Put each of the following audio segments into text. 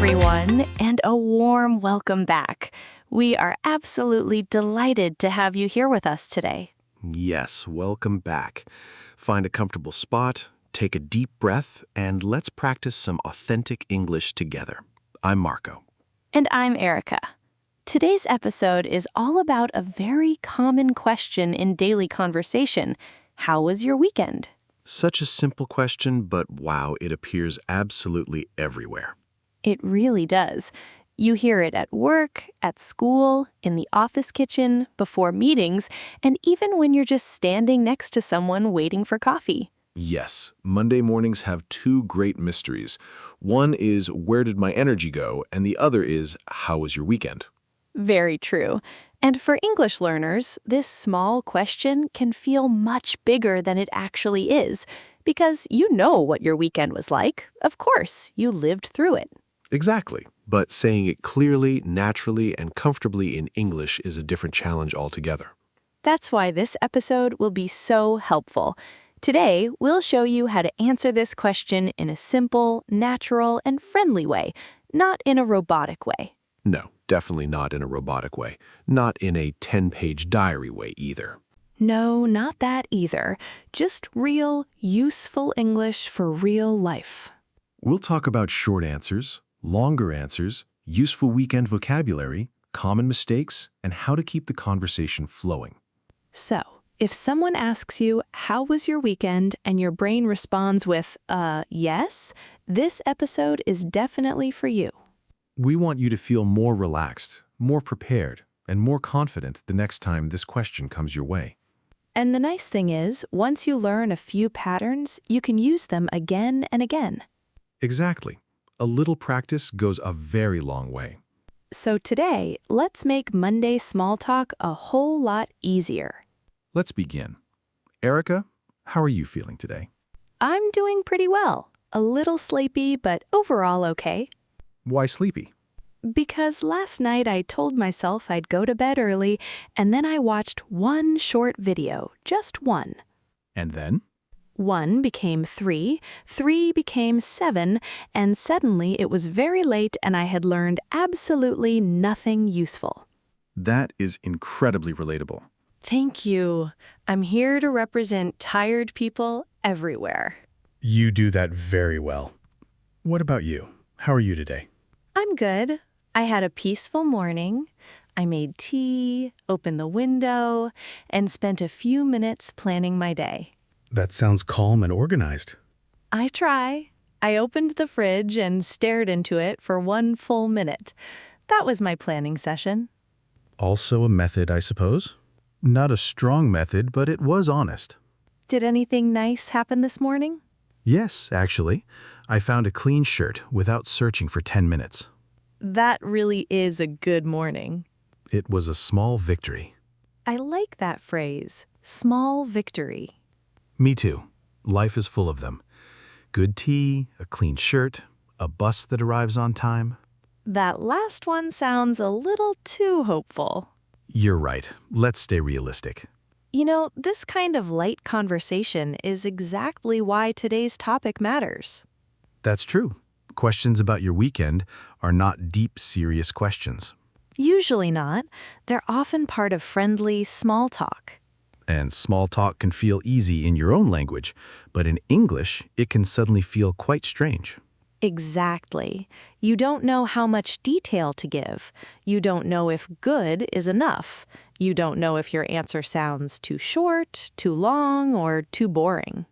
everyone, and a warm welcome back. We are absolutely delighted to have you here with us today. Yes, welcome back. Find a comfortable spot, take a deep breath, and let's practice some authentic English together. I'm Marco. And I'm Erica. Today's episode is all about a very common question in daily conversation. How was your weekend? Such a simple question, but wow, it appears absolutely everywhere. It really does. You hear it at work, at school, in the office kitchen, before meetings, and even when you're just standing next to someone waiting for coffee. Yes, Monday mornings have two great mysteries. One is, where did my energy go? And the other is, how was your weekend? Very true. And for English learners, this small question can feel much bigger than it actually is, because you know what your weekend was like. Of course, you lived through it. Exactly. But saying it clearly, naturally, and comfortably in English is a different challenge altogether. That's why this episode will be so helpful. Today, we'll show you how to answer this question in a simple, natural, and friendly way, not in a robotic way. No, definitely not in a robotic way. Not in a 10-page diary way either. No, not that either. Just real, useful English for real life. We'll talk about short answers, longer answers, useful weekend vocabulary, common mistakes, and how to keep the conversation flowing. So, if someone asks you, how was your weekend, and your brain responds with, yes, this episode is definitely for you. We want you to feel more relaxed, more prepared, and more confident the next time this question comes your way. And the nice thing is, once you learn a few patterns, you can use them again and again. Exactly. A little practice goes a very long way. So today, let's make Monday small talk a whole lot easier. Let's begin. Erica, how are you feeling today? I'm doing pretty well. A little sleepy, but overall okay. Why sleepy? Because last night I told myself I'd go to bed early, and then I watched one short video, just one. And then? 1 became 3, 3 became 7, and suddenly it was very late and I had learned absolutely nothing useful. That is incredibly relatable. Thank you. I'm here to represent tired people everywhere. You do that very well. What about you? How are you today? I'm good. I had a peaceful morning. I made tea, opened the window, and spent a few minutes planning my day. That sounds calm and organized. I try. I opened the fridge and stared into it for 1 full minute. That was my planning session. Also a method, I suppose? Not a strong method, but it was honest. Did anything nice happen this morning? Yes, actually. I found a clean shirt without searching for 10 minutes. That really is a good morning. It was a small victory. I like that phrase, small victory. Me too. Life is full of them. Good tea, a clean shirt, a bus that arrives on time. That last one sounds a little too hopeful. You're right. Let's stay realistic. You know, this kind of light conversation is exactly why today's topic matters. That's true. Questions about your weekend are not deep, serious questions. Usually not. They're often part of friendly, small talk. And small talk can feel easy in your own language, but in English, it can suddenly feel quite strange. Exactly. You don't know how much detail to give. You don't know if good is enough. You don't know if your answer sounds too short, too long, or too boring.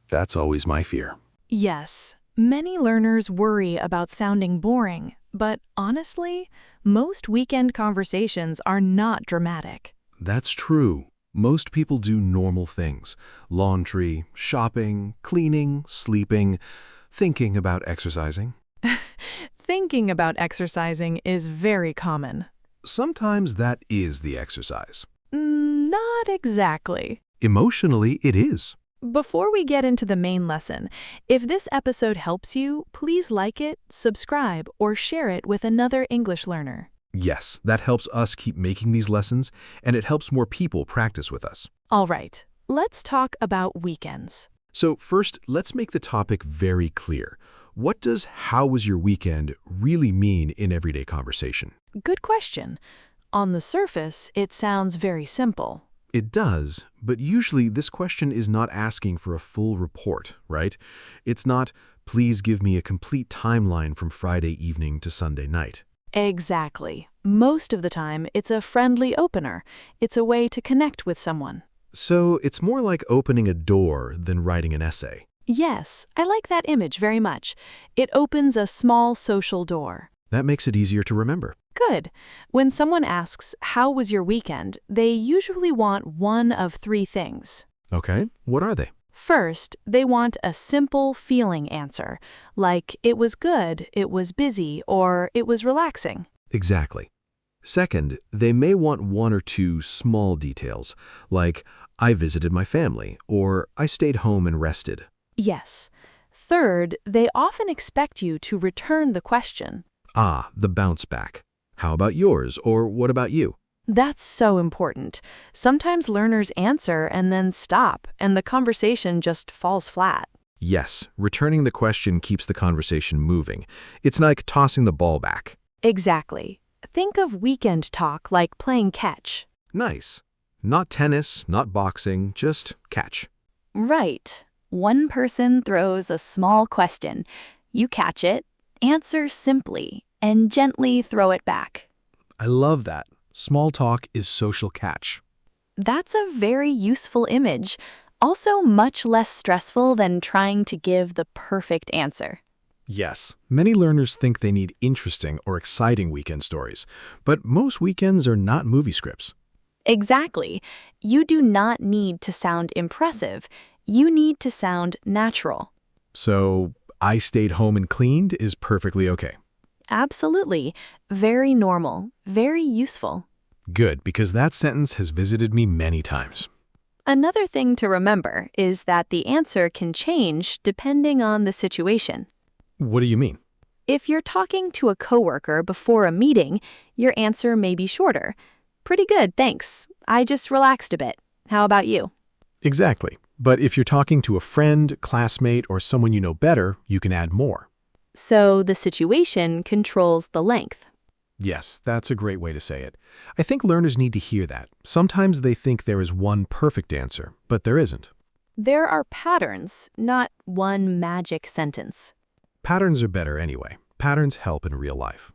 That's always my fear. Yes, many learners worry about sounding boring, but honestly, most weekend conversations are not dramatic. That's true. Most people do normal things. Laundry, shopping, cleaning, sleeping, thinking about exercising. Thinking about exercising is very common. Sometimes that is the exercise. Not exactly. Emotionally, it is. Before we get into the main lesson, if this episode helps you, please like it, subscribe, or share it with another English learner. Yes, that helps us keep making these lessons, and it helps more people practice with us. All right, let's talk about weekends. So first, let's make the topic very clear. What does "how was your weekend" really mean in everyday conversation? Good question. On the surface, it sounds very simple. It does, but usually this question is not asking for a full report, right? It's not, "Please give me a complete timeline from Friday evening to Sunday night." Exactly. Most of the time, it's a friendly opener. It's a way to connect with someone. So it's more like opening a door than writing an essay. Yes, I like that image very much. It opens a small social door. That makes it easier to remember. Good. When someone asks, "How was your weekend?" they usually want one of three things. Okay, what are they? First, they want a simple feeling answer, like "it was good," "it was busy," or "it was relaxing." Exactly. Second, they may want one or two small details, like "I visited my family" or "I stayed home and rested." Yes. Third, they often expect you to return the question. Ah, the bounce back. "How about yours?" or "What about you?" That's so important. Sometimes learners answer and then stop, and the conversation just falls flat. Yes, returning the question keeps the conversation moving. It's like tossing the ball back. Exactly. Think of weekend talk like playing catch. Nice. Not tennis, not boxing, just catch. Right. One person throws a small question. You catch it, answer simply, and gently throw it back. I love that. Small talk is social catch. That's a very useful image, also much less stressful than trying to give the perfect answer. Yes, many learners think they need interesting or exciting weekend stories, but most weekends are not movie scripts. Exactly. You do not need to sound impressive. You need to sound natural. So, "I stayed home and cleaned" is perfectly okay. Absolutely. Very normal. Very useful. Good, because that sentence has visited me many times. Another thing to remember is that the answer can change depending on the situation. What do you mean? If you're talking to a coworker before a meeting, your answer may be shorter. "Pretty good, thanks. I just relaxed a bit. How about you?" Exactly. But if you're talking to a friend, classmate, or someone you know better, you can add more. So the situation controls the length. Yes, that's a great way to say it. I think learners need to hear that. Sometimes they think there is one perfect answer, but there isn't. There are patterns, not one magic sentence. Patterns are better anyway. Patterns help in real life.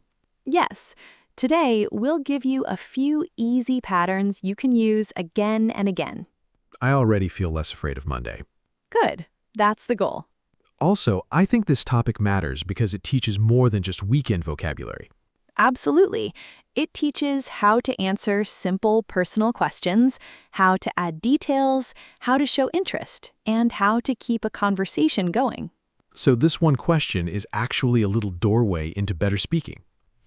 Yes, today we'll give you a few easy patterns you can use again and again. I already feel less afraid of Monday. Good. That's the goal. Also, I think this topic matters because it teaches more than just weekend vocabulary. Absolutely. It teaches how to answer simple personal questions, how to add details, how to show interest, and how to keep a conversation going. So this one question is actually a little doorway into better speaking.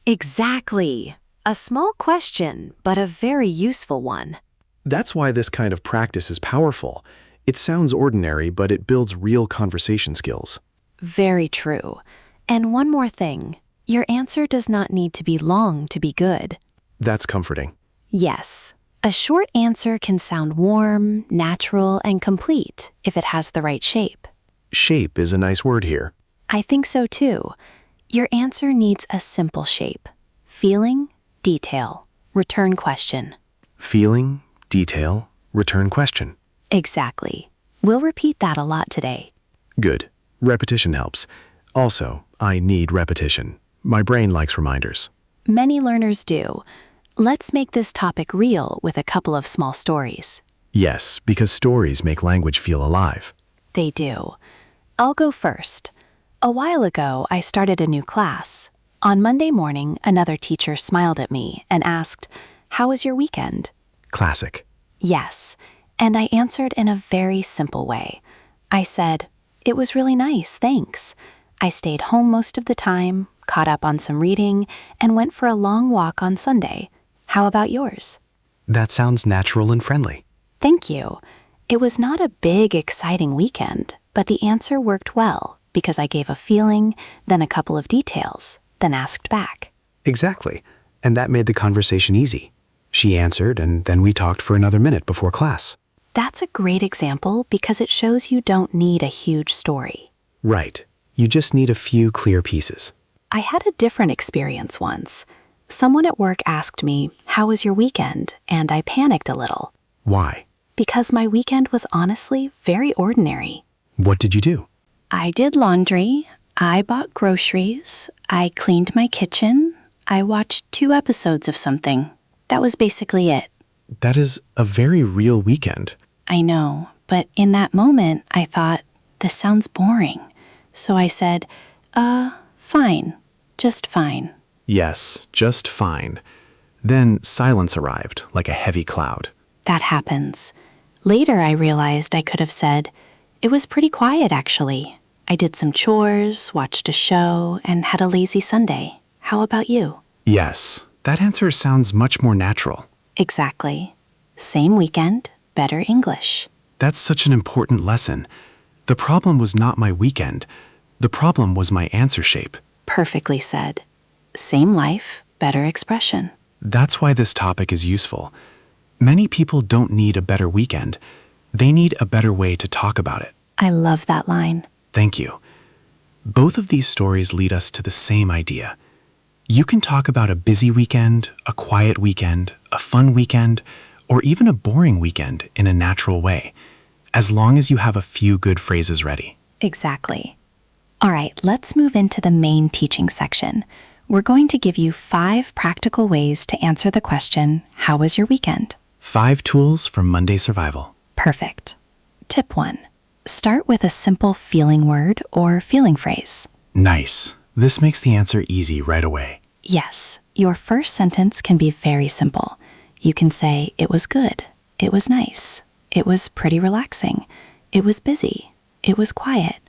Exactly. A small question, but a very useful one. That's why this kind of practice is powerful. It sounds ordinary, but it builds real conversation skills. Very true. And one more thing. Your answer does not need to be long to be good. That's comforting. Yes. A short answer can sound warm, natural, and complete if it has the right shape. Shape is a nice word here. I think so too. Your answer needs a simple shape. Feeling, detail, return question. Feeling, detail, return question. Exactly. We'll repeat that a lot today. Good. Repetition helps. Also, I need repetition. My brain likes reminders. Many learners do. Let's make this topic real with a couple of small stories. Yes, because stories make language feel alive. They do. I'll go first. A while ago, I started a new class. On Monday morning, another teacher smiled at me and asked, "How was your weekend?" Classic. Yes, and I answered in a very simple way. I said, "It was really nice, thanks. I stayed home most of the time, caught up on some reading, and went for a long walk on Sunday. How about yours?" That sounds natural and friendly. Thank you. It was not a big, exciting weekend, but the answer worked well because I gave a feeling, then a couple of details, then asked back. Exactly. And that made the conversation easy. She answered, and then we talked for another minute before class. That's a great example because it shows you don't need a huge story. Right. You just need a few clear pieces. I had a different experience once. Someone at work asked me, "How was your weekend?" and I panicked a little. Why? Because my weekend was honestly very ordinary. What did you do? I did laundry, I bought groceries, I cleaned my kitchen, I watched 2 episodes of something. That was basically it. That is a very real weekend. I know, but in that moment, I thought, this sounds boring. So I said, fine, just fine. Yes, just fine. Then silence arrived, like a heavy cloud. That happens. Later, I realized I could have said, it was pretty quiet, actually. I did some chores, watched a show, and had a lazy Sunday. How about you? Yes, that answer sounds much more natural. Exactly. Same weekend, better English. That's such an important lesson. The problem was not my weekend. The problem was my answer shape. Perfectly said. Same life, better expression. That's why this topic is useful. Many people don't need a better weekend. They need a better way to talk about it. I love that line. Thank you. Both of these stories lead us to the same idea. You can talk about a busy weekend, a quiet weekend, a fun weekend, or even a boring weekend in a natural way, as long as you have a few good phrases ready. Exactly. All right, let's move into the main teaching section. We're going to give you 5 practical ways to answer the question, how was your weekend? 5 tools for Monday survival. Perfect. Tip 1. Start with a simple feeling word or feeling phrase. Nice. This makes the answer easy right away. Yes, your first sentence can be very simple. You can say, it was good, it was nice, it was pretty relaxing, it was busy, it was quiet,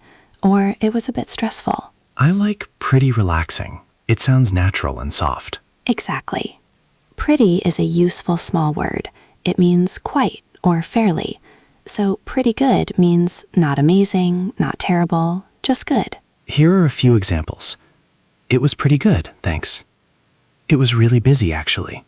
or it was a bit stressful. I like pretty relaxing. It sounds natural and soft. Exactly. Pretty is a useful small word. It means quite or fairly. So pretty good means not amazing, not terrible, just good. Here are a few examples. It was pretty good, thanks. It was really busy, actually.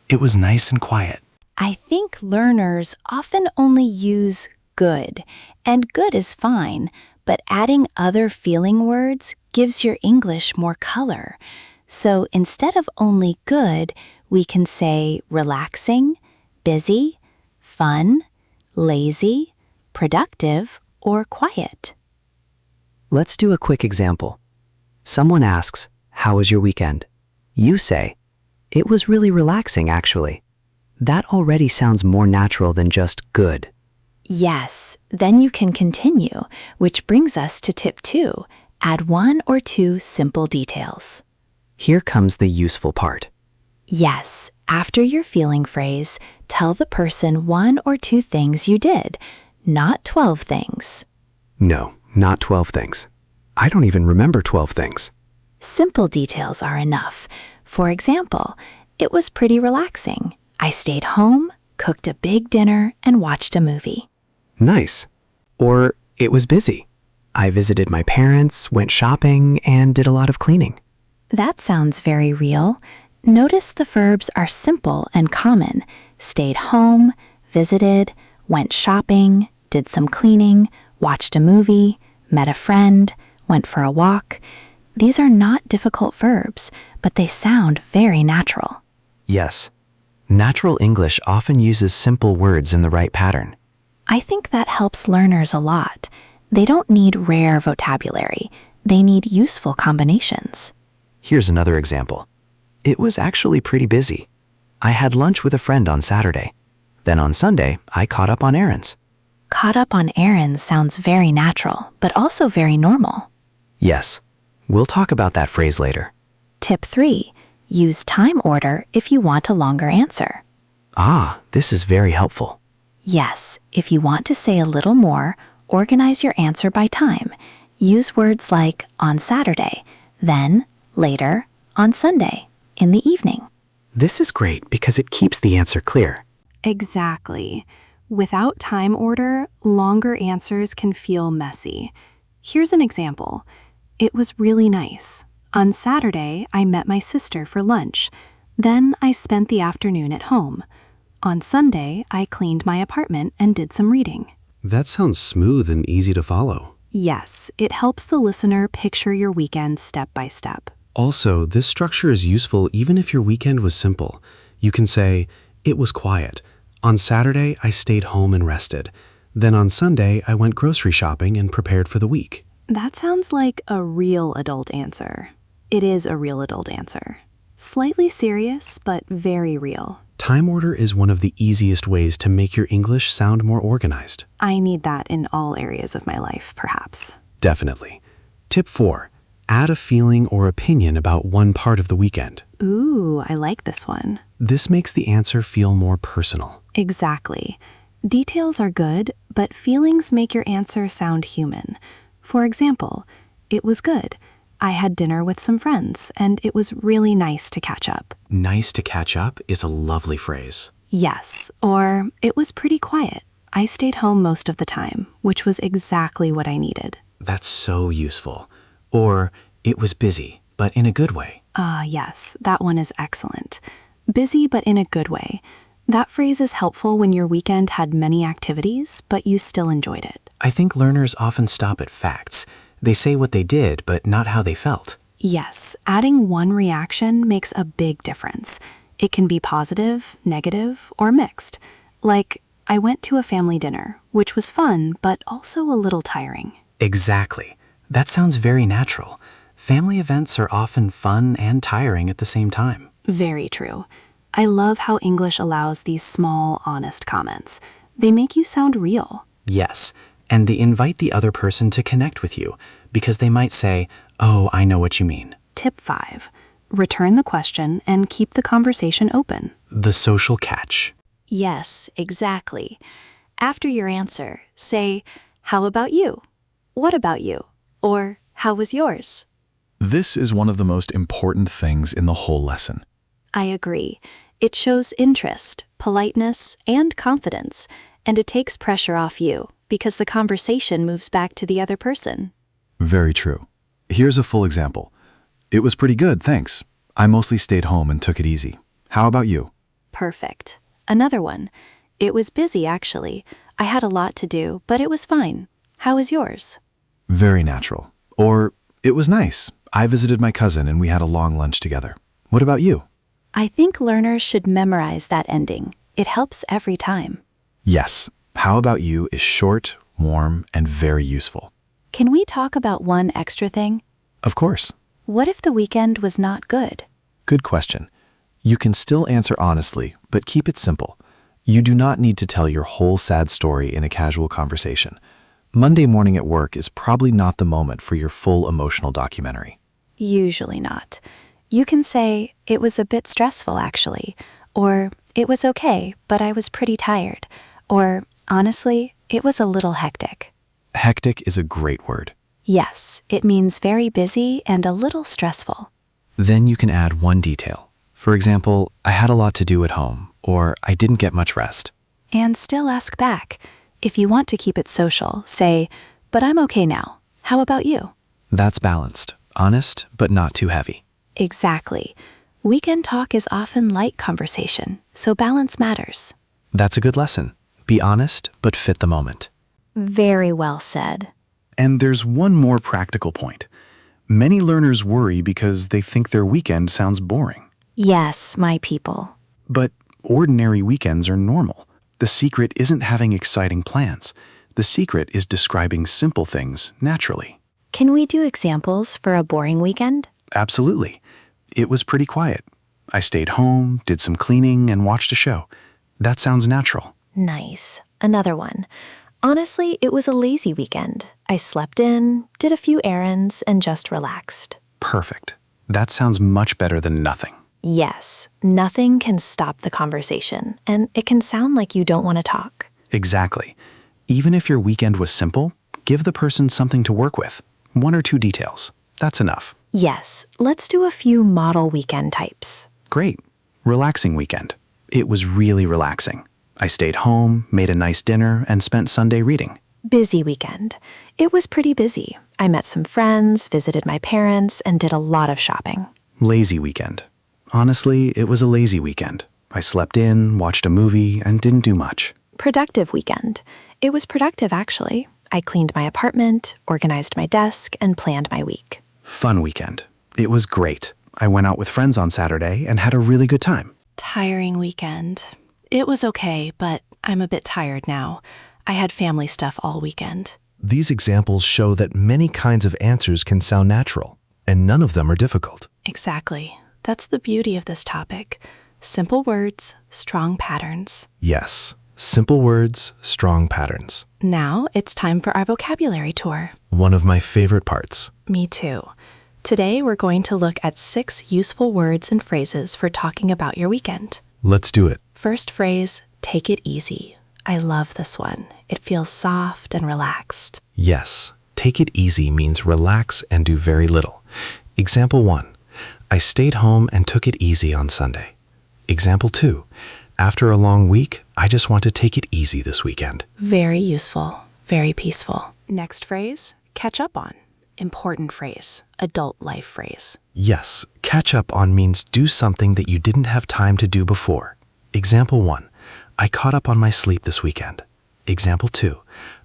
It was nice and quiet. I think learners often only use good, and good is fine, but adding other feeling words gives your English more color. So instead of only good, we can say relaxing, busy, fun, lazy, productive, or quiet. Let's do a quick example. Someone asks, "How was your weekend?" You say, "It was really relaxing, actually." That already sounds more natural than just good. Yes, then you can continue, which brings us to tip 2. Add 1 or 2 simple details. Here comes the useful part. Yes, after your feeling phrase, tell the person 1 or 2 things you did, not 12 things. No, not 12 things. I don't even remember 12 things. Simple details are enough. For example, it was pretty relaxing. I stayed home, cooked a big dinner, and watched a movie. Nice. Or, it was busy. I visited my parents, went shopping, and did a lot of cleaning. That sounds very real. Notice the verbs are simple and common. Stayed home, visited, went shopping, did some cleaning, watched a movie, met a friend, went for a walk. These are not difficult verbs, but they sound very natural. Yes. Natural English often uses simple words in the right pattern. I think that helps learners a lot. They don't need rare vocabulary. They need useful combinations. Here's another example. It was actually pretty busy. I had lunch with a friend on Saturday. Then on Sunday, I caught up on errands. Caught up on errands sounds very natural, but also very normal. Yes. We'll talk about that phrase later. Tip 3. Use time order if you want a longer answer. Ah, this is very helpful. Yes, if you want to say a little more, organize your answer by time. Use words like on Saturday, then, later, on Sunday, in the evening. This is great because it keeps the answer clear. Exactly. Without time order, longer answers can feel messy. Here's an example. It was really nice. On Saturday, I met my sister for lunch. Then I spent the afternoon at home. On Sunday, I cleaned my apartment and did some reading. That sounds smooth and easy to follow. Yes, it helps the listener picture your weekend step by step. Also, this structure is useful even if your weekend was simple. You can say, "It was quiet. On Saturday, I stayed home and rested. Then on Sunday, I went grocery shopping and prepared for the week." That sounds like a real adult answer. It is a real adult answer. Slightly serious, but very real. Time order is one of the easiest ways to make your English sound more organized. I need that in all areas of my life, perhaps. Definitely. Tip 4. Add a feeling or opinion about one part of the weekend. Ooh, I like this one. This makes the answer feel more personal. Exactly. Details are good, but feelings make your answer sound human. For example, it was good. I had dinner with some friends, and it was really nice to catch up. Nice to catch up is a lovely phrase. Yes, or it was pretty quiet. I stayed home most of the time, which was exactly what I needed. That's so useful. Or, it was busy, but in a good way. Yes, that one is excellent. Busy, but in a good way. That phrase is helpful when your weekend had many activities, but you still enjoyed it. I think learners often stop at facts. They say what they did, but not how they felt. Yes, adding one reaction makes a big difference. It can be positive, negative, or mixed. Like, I went to a family dinner, which was fun, but also a little tiring. Exactly. That sounds very natural. Family events are often fun and tiring at the same time. Very true. I love how English allows these small, honest comments. They make you sound real. Yes, and they invite the other person to connect with you, because they might say, "Oh, I know what you mean." Tip 5. Return the question and keep the conversation open. The social catch. Yes, exactly. After your answer, say, "How about you?" "What about you?" Or, "How was yours?" This is one of the most important things in the whole lesson. I agree. It shows interest, politeness, and confidence, and it takes pressure off you because the conversation moves back to the other person. Very true. Here's a full example. "It was pretty good, thanks. I mostly stayed home and took it easy. How about you?" Perfect. Another one. "It was busy, actually. I had a lot to do, but it was fine. How was yours?" Very natural. Or, "It was nice. I visited my cousin and we had a long lunch together. What about you?" I think learners should memorize that ending. It helps every time. Yes. "How about you" is short, warm, and very useful. Can we talk about one extra thing? Of course. What if the weekend was not good? Good question. You can still answer honestly, but keep it simple. You do not need to tell your whole sad story in a casual conversation. Monday morning at work is probably not the moment for your full emotional documentary. Usually not. You can say, "It was a bit stressful, actually," or "It was okay, but I was pretty tired," or "Honestly, it was a little hectic." Hectic is a great word. Yes, it means very busy and a little stressful. Then you can add one detail. For example, "I had a lot to do at home," or "I didn't get much rest." And still ask back. If you want to keep it social, say, "But I'm okay now. How about you?" That's balanced, honest, but not too heavy. Exactly. Weekend talk is often light conversation, so balance matters. That's a good lesson. Be honest, but fit the moment. Very well said. And there's one more practical point. Many learners worry because they think their weekend sounds boring. Yes, my people. But ordinary weekends are normal. The secret isn't having exciting plans. The secret is describing simple things naturally. Can we do examples for a boring weekend? Absolutely. "It was pretty quiet. I stayed home, did some cleaning, and watched a show." That sounds natural. Nice. Another one. "Honestly, it was a lazy weekend. I slept in, did a few errands, and just relaxed." Perfect. That sounds much better than nothing. Yes, nothing can stop the conversation, and it can sound like you don't want to talk. Exactly. Even if your weekend was simple, give the person something to work with. 1 or 2 details. That's enough. Yes, let's do a few model weekend types. Great. Relaxing weekend. "It was really relaxing. I stayed home, made a nice dinner, and spent Sunday reading." Busy weekend. "It was pretty busy. I met some friends, visited my parents, and did a lot of shopping." Lazy weekend. "Honestly, it was a lazy weekend. I slept in, watched a movie, and didn't do much." Productive weekend. "It was productive, actually. I cleaned my apartment, organized my desk, and planned my week. Fun weekend. It was great. I went out with friends on Saturday and had a really good time. Tiring weekend. It was okay, but I'm a bit tired now. I had family stuff all weekend. These examples show that many kinds of answers can sound natural, and none of them are difficult. Exactly. That's the beauty of this topic. Simple words, strong patterns. Yes, simple words, strong patterns. Now it's time for our vocabulary tour. One of my favorite parts. Me too. Today we're going to look at 6 useful words and phrases for talking about your weekend. Let's do it. First phrase, take it easy. I love this one. It feels soft and relaxed. Yes, take it easy means relax and do very little. Example 1, I stayed home and took it easy on Sunday. Example 2, after a long week, I just want to take it easy this weekend. Very useful, very peaceful. Next phrase, catch up on. Important phrase, adult life phrase. Yes, catch up on means do something that you didn't have time to do before. Example 1, I caught up on my sleep this weekend. Example 2,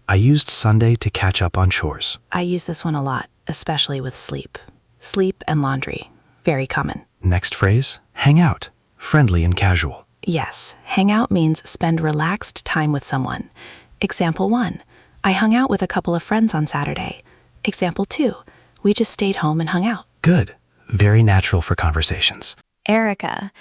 I used Sunday to catch up on chores. I use this one a lot, especially with sleep. Sleep and laundry, very common. Next phrase, hang out, friendly and casual. Yes, hang out means spend relaxed time with someone. Example 1, I hung out with a couple of friends on Saturday. Example 2, we just stayed home and hung out. Good, very natural for conversations. Erica.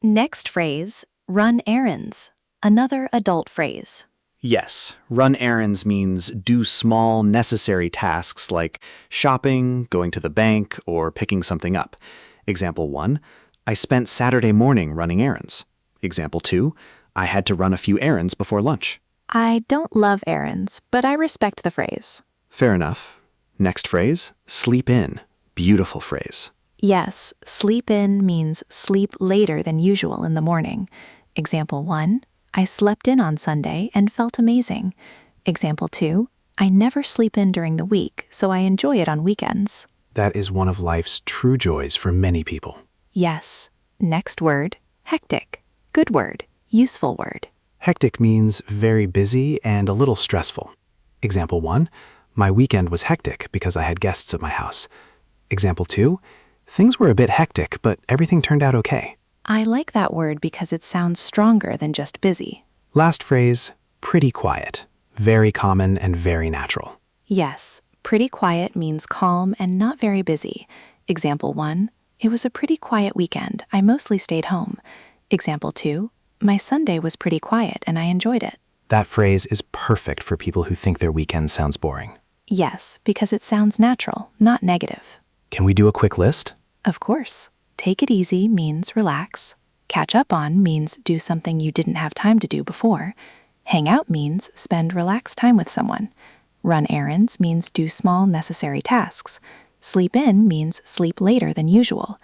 Next phrase, run errands. Another adult phrase. Yes, run errands means do small, necessary tasks like shopping, going to the bank, or picking something up. Example 1, I spent Saturday morning running errands. Example 2, I had to run a few errands before lunch. I don't love errands, but I respect the phrase. Fair enough. Next phrase, sleep in. Beautiful phrase. Yes, sleep in means sleep later than usual in the morning. Example 1, I slept in on Sunday and felt amazing. Example 2, I never sleep in during the week, so I enjoy it on weekends. That is one of life's true joys for many people. Yes. Next word, hectic. Good word, useful word. Hectic means very busy and a little stressful. Example 1, my weekend was hectic because I had guests at my house. Example 2, things were a bit hectic, but everything turned out okay. I like that word because it sounds stronger than just busy. Last phrase, pretty quiet. Very common and very natural. Yes, pretty quiet means calm and not very busy. Example 1, it was a pretty quiet weekend. I mostly stayed home. Example 2, my Sunday was pretty quiet and I enjoyed it. That phrase is perfect for people who think their weekend sounds boring. Yes, because it sounds natural, not negative. Can we do a quick list? Of course. Take it easy means relax. Catch up on means do something you didn't have time to do before. Hang out means spend relaxed time with someone. Run errands means do small necessary tasks. Sleep in means sleep later than usual.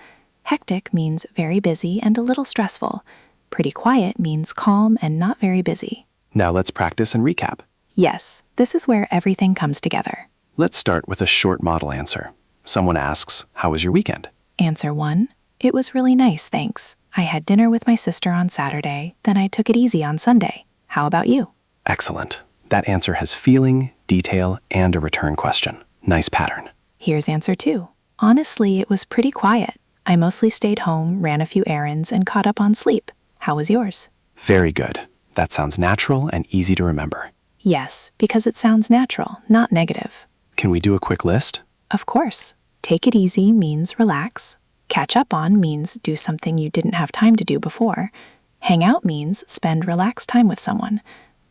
Hectic means very busy and a little stressful. Pretty quiet means calm and not very busy. Now let's practice and recap. Yes, this is where everything comes together. Let's start with a short model answer. Someone asks, how was your weekend? Answer 1, it was really nice, thanks. I had dinner with my sister on Saturday, then I took it easy on Sunday. How about you? Excellent. That answer has feeling, detail, and a return question. Nice pattern. Here's answer 2. Honestly, it was pretty quiet. I mostly stayed home, ran a few errands, and caught up on sleep. How was yours? Very good. That sounds natural and easy to remember. Yes, because it sounds natural, not negative. Can we do a quick list? Of course. Take it easy means relax. Catch up on means do something you didn't have time to do before. Hang out means spend relaxed time with someone.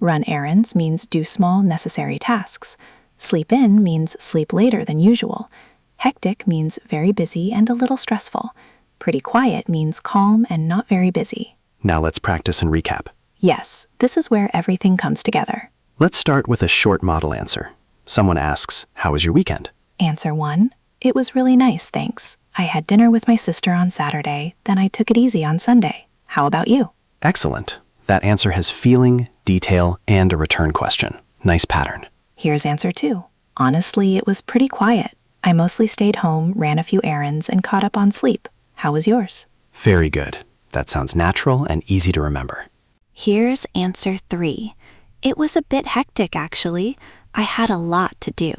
Run errands means do small necessary tasks. Sleep in means sleep later than usual. Hectic means very busy and a little stressful. Pretty quiet means calm and not very busy. Now let's practice and recap. Yes, this is where everything comes together. Let's start with a short model answer. Someone asks, how was your weekend? Answer 1, it was really nice, thanks. I had dinner with my sister on Saturday, then I took it easy on Sunday. How about you? Excellent. That answer has feeling, detail, and a return question. Nice pattern. Here's answer 2. Honestly, it was pretty quiet. I mostly stayed home, ran a few errands, and caught up on sleep. How was yours? Very good. That sounds natural and easy to remember. Here's answer 3. It was a bit hectic, actually. I had a lot to do,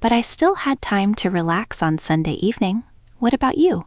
but I still had time to relax on Sunday evening. What about you?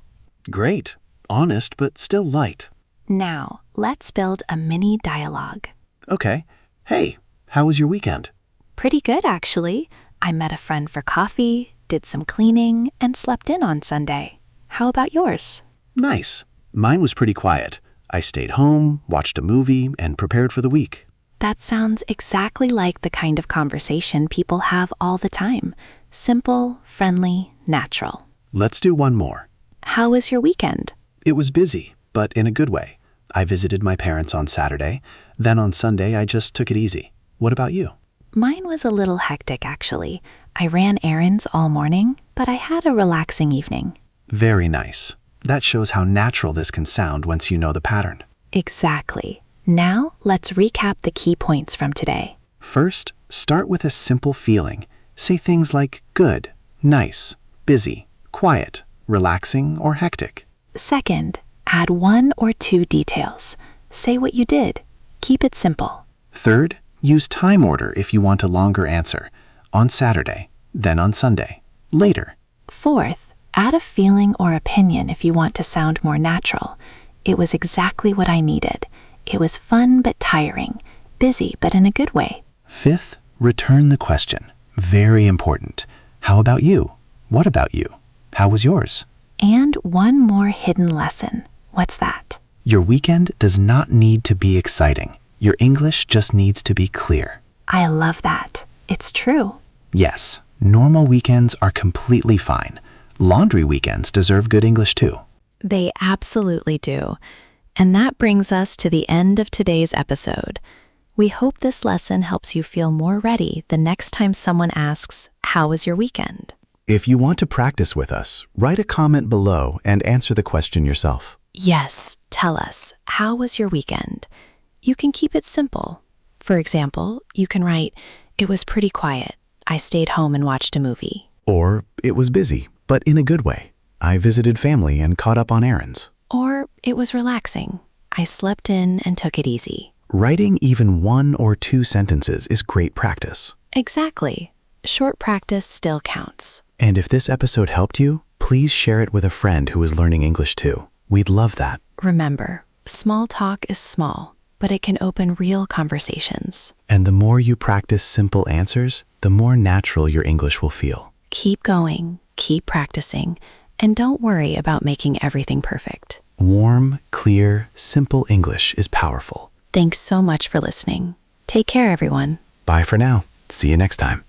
Great. Honest, but still light. Now, let's build a mini dialogue. Okay. Hey, how was your weekend? Pretty good, actually. I met a friend for coffee, did some cleaning, and slept in on Sunday. How about yours? Nice. Mine was pretty quiet. I stayed home, watched a movie, and prepared for the week. That sounds exactly like the kind of conversation people have all the time. Simple, friendly, natural. Let's do one more. How was your weekend? It was busy, but in a good way. I visited my parents on Saturday. Then on Sunday, I just took it easy. What about you? Mine was a little hectic, actually. I ran errands all morning, but I had a relaxing evening. Very nice. That shows how natural this can sound once you know the pattern. Exactly. Now, let's recap the key points from today. First, start with a simple feeling. Say things like good, nice, busy, quiet, relaxing, or hectic. Second, add 1 or 2 details. Say what you did. Keep it simple. Third, use time order if you want a longer answer. On Saturday, then on Sunday, later. Fourth, add a feeling or opinion if you want to sound more natural. It was exactly what I needed. It was fun but tiring, busy but in a good way. Fifth, return the question. Very important. How about you? What about you? How was yours? And one more hidden lesson. What's that? Your weekend does not need to be exciting. Your English just needs to be clear. I love that. It's true. Yes, normal weekends are completely fine. Laundry weekends deserve good English too. They absolutely do. And that brings us to the end of today's episode. We hope this lesson helps you feel more ready the next time someone asks, "How was your weekend?" If you want to practice with us, write a comment below and answer the question yourself. Yes, tell us, how was your weekend? You can keep it simple. For example, you can write, "It was pretty quiet. I stayed home and watched a movie." Or, it was busy, but in a good way. I visited family and caught up on errands. Or, "It was relaxing. I slept in and took it easy." Writing even 1 or 2 sentences is great practice. Exactly. Short practice still counts. And if this episode helped you, please share it with a friend who is learning English too. We'd love that. Remember, small talk is small, but it can open real conversations. And the more you practice simple answers, the more natural your English will feel. Keep going, keep practicing, and don't worry about making everything perfect. Warm, clear, simple English is powerful. Thanks so much for listening. Take care, everyone. Bye for now. See you next time.